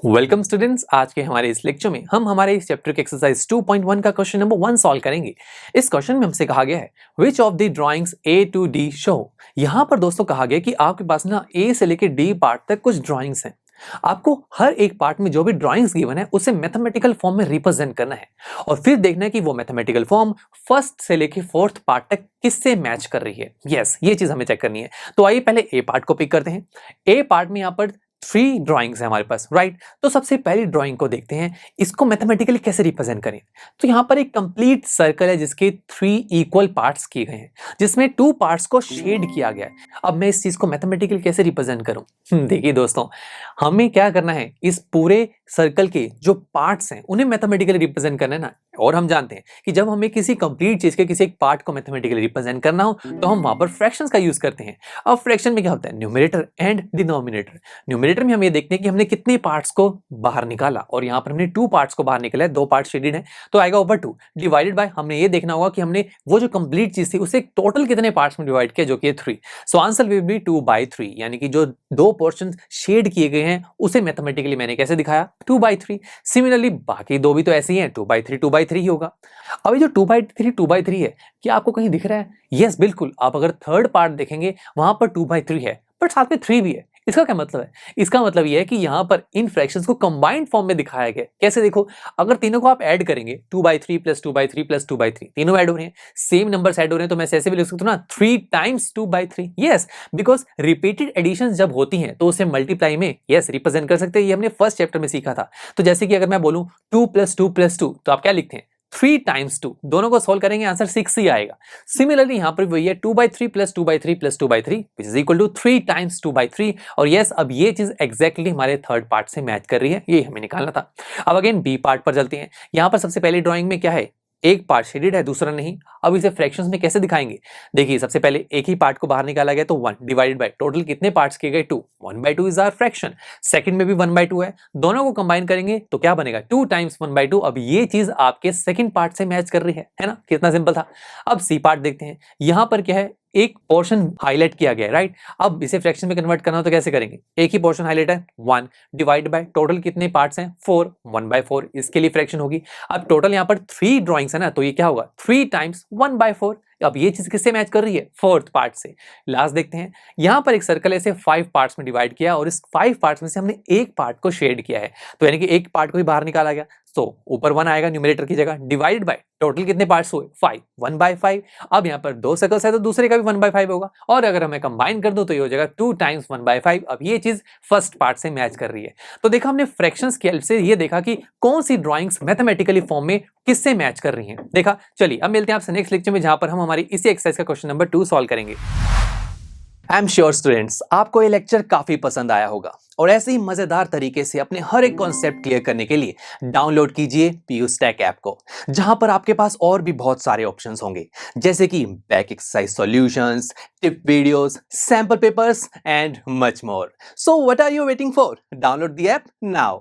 Welcome students. आज के हमारे इस लेक्चर में हम हमारे इस चैप्टर के एक्सरसाइज 2.1 का क्वेश्चन नंबर 1 सॉल्व करेंगे। इस क्वेश्चन में हमसे कहा गया है which of the drawings a two d show. यहाँ पर दोस्तों कहा गया कि आपके पास ना ए से लेकर डी पार्ट तक कुछ ड्राइंग्स हैं। आपको हर एक पार्ट में जो भी ड्राइंग्स गिवन है उसे मैथमेटिकल फॉर्म में रिप्रेजेंट करना है और फिर देखना है कि वो मैथमेटिकल फॉर्म फर्स्ट से लेकर फोर्थ पार्ट तक किससे मैच कर रही है। यस, ये चीज हमें चेक करनी है। तो आइए पहले ए पार्ट को पिक करते हैं। ए पार्ट में यहाँ पर 3 ड्राइंग्स है हमारे पास, राइट। तो सबसे पहली ड्राइंग को देखते हैं, इसको मैथमेटिकली कैसे रिप्रेजेंट करें। तो यहाँ पर एक कंप्लीट सर्कल है जिसके 3 इक्वल पार्ट्स किए गए हैं, जिसमें 2 पार्ट्स को शेड किया गया है। अब मैं इस चीज को मैथमेटिकली कैसे रिप्रेजेंट करूं? देखिए दोस्तों, हमें क्या करना है, इस पूरे सर्कल के जो पार्ट्स हैं उन्हें मैथमेटिकली रिप्रेजेंट करना है ना। और हम जानते हैं कि जब हमें किसी कंप्लीट चीज के किसी एक पार्ट को मैथमेटिकली रिप्रेजेंट करना हो तो हम वहां पर फ्रैक्शंस का यूज करते हैं। अब फ्रैक्शन में क्या होता है, न्यूमरेटर एंड डिनोमिनेटर। न्यूमरेटर में हम ये देखते हैं कि हमने कितने पार्ट्स को बाहर निकाला और यहाँ पर हमने 2 पार्ट्स को बाहर निकाला है, 2 पार्ट शेडेड है तो आएगा ओवर 2 डिवाइडेड बाय, हमने ये देखना होगा कि हमने वो जो कंप्लीट चीज थी उसे टोटल कितने पार्ट्स में डिवाइड किया, जो कि 3। सो आंसर विल बी 2/3, यानी कि जो 2 पोर्शन शेड किए गए हैं उसे मैथमेटिकली मैंने कैसे दिखाया, 2/3। सिमिलरली बाकी 2 भी तो ऐसे ही हैं, 2/3 ही होगा। अब ये जो 2/3 है, क्या आपको कहीं दिख रहा है? यस, बिल्कुल। आप अगर थर्ड पार्ट देखेंगे वहां पर 2/3 है बट साथ में 3 भी है। इसका क्या मतलब है? इसका मतलब यह है कि यहाँ पर इन फ्रैक्शंस को कंबाइंड फॉर्म में दिखाया गया। कैसे? देखो, अगर तीनों को आप ऐड करेंगे 2/3 प्लस 2/3 प्लस 2/3, तीनों ऐड हो रहे हैं, सेम नंबर्स ऐड हो रहे हैं, तो मैं ऐसे भी लिख सकता हूँ ना, 3 times 2/3। Yes, because repeated addition जब होती हैं तो उसे मल्टीप्लाई में यस रिप्रेजेंट कर सकते हैं। ये हमने फर्स्ट चैप्टर में सीखा था। तो जैसे कि अगर मैं बोलूं 2 + 2 + 2, तो आप क्या लिखते हैं, 3 टाइम्स 2। दोनों को सोल्व करेंगे, आंसर 6 ही आएगा। सिमिलरली यहां पर वही है, 2/3 plus 2/3 plus 2/3 which is equal to 3 times 2/3। और यस, अब ये चीज एग्जैक्टली हमारे थर्ड पार्ट से मैच कर रही है, ये हमें निकालना था। अब अगेन बी पार्ट पर चलते हैं। यहां पर सबसे पहले ड्राइंग में क्या है, एक पार्ट शेडेड है, दूसरा नहीं। अब इसे फ्रैक्शंस में कैसे दिखाएंगे? देखिए, सबसे पहले एक ही पार्ट को बाहर निकाला गया तो 1 डिवाइडेड बाय टोटल कितने पार्ट्स किए गए, 2। 1/2 इज आवर फ्रैक्शन। सेकंड में भी 1/2 है, दोनों को कंबाइन करेंगे तो क्या बनेगा, 2 टाइम्स 1/2। अब ये चीज आपके सेकंड पार्ट से मैच कर रही है ना? कितना सिंपल था। अब सी पार्ट देखते हैं। यहां पर क्या है, एक पोर्शन हाईलाइट किया गया है, राइट। अब इसे फ्रैक्शन में कन्वर्ट करना हो तो कैसे करेंगे, एक ही पोर्शन हाईलाइट है, 1 डिवाइड बाय टोटल कितने पार्ट्स हैं, 4, 1/4 इसके लिए फ्रैक्शन होगी। अब टोटल यहाँ पर 3 ड्राइंग्स है ना, तो ये क्या होगा, 3 टाइम्स 1/4। अब ये चीज किससे मैच कर रही है, फोर्थ पार्ट से। लास्ट देखते हैं, यहां पर एक सर्कल ऐसे 5 पार्ट्स में डिवाइड किया और इस 5 पार्ट्स में से हमने एक पार्ट को शेड किया है, तो यानी कि एक पार्ट को ही बाहर निकाला गया। तो ऊपर 1 आएगा न्यूमरेटर की जगह, डिवाइडेड बाय टोटल कितने पार्ट्स हुए, 5, 1/5। अब यहाँ पर 2 सर्कल्स है तो दूसरे का भी 1/5 होगा, और अगर हमें कंबाइन कर दो तो ये हो जाएगा 2 टाइम्स 1/5। अब ये चीज फर्स्ट पार्ट से मैच कर रही है। तो देखा हमने फ्रैक्शंस की हेल्प से ये देखा कि कौन सी ड्राइंग्स मैथमेटिकली फॉर्म में किससे मैच कर रही हैं। देखा, चलिए अब मिलते हैं आपसे नेक्स्ट लेक्चर में, जहां पर हम हमारी इसी एक्सरसाइज का क्वेश्चन नंबर 2 सॉल्व करेंगे। आई एम श्योर स्टूडेंट्स, आपको ये लेक्चर काफी पसंद आया होगा और ऐसे ही मजेदार तरीके से अपने हर एक कॉन्सेप्ट क्लियर करने के लिए डाउनलोड कीजिए पीयू स्टैक ऐप को, जहां पर आपके पास और भी बहुत सारे ऑप्शंस होंगे, जैसे कि back exercise solutions, tip videos, sample papers and much more. So what are you waiting for? Download the app now.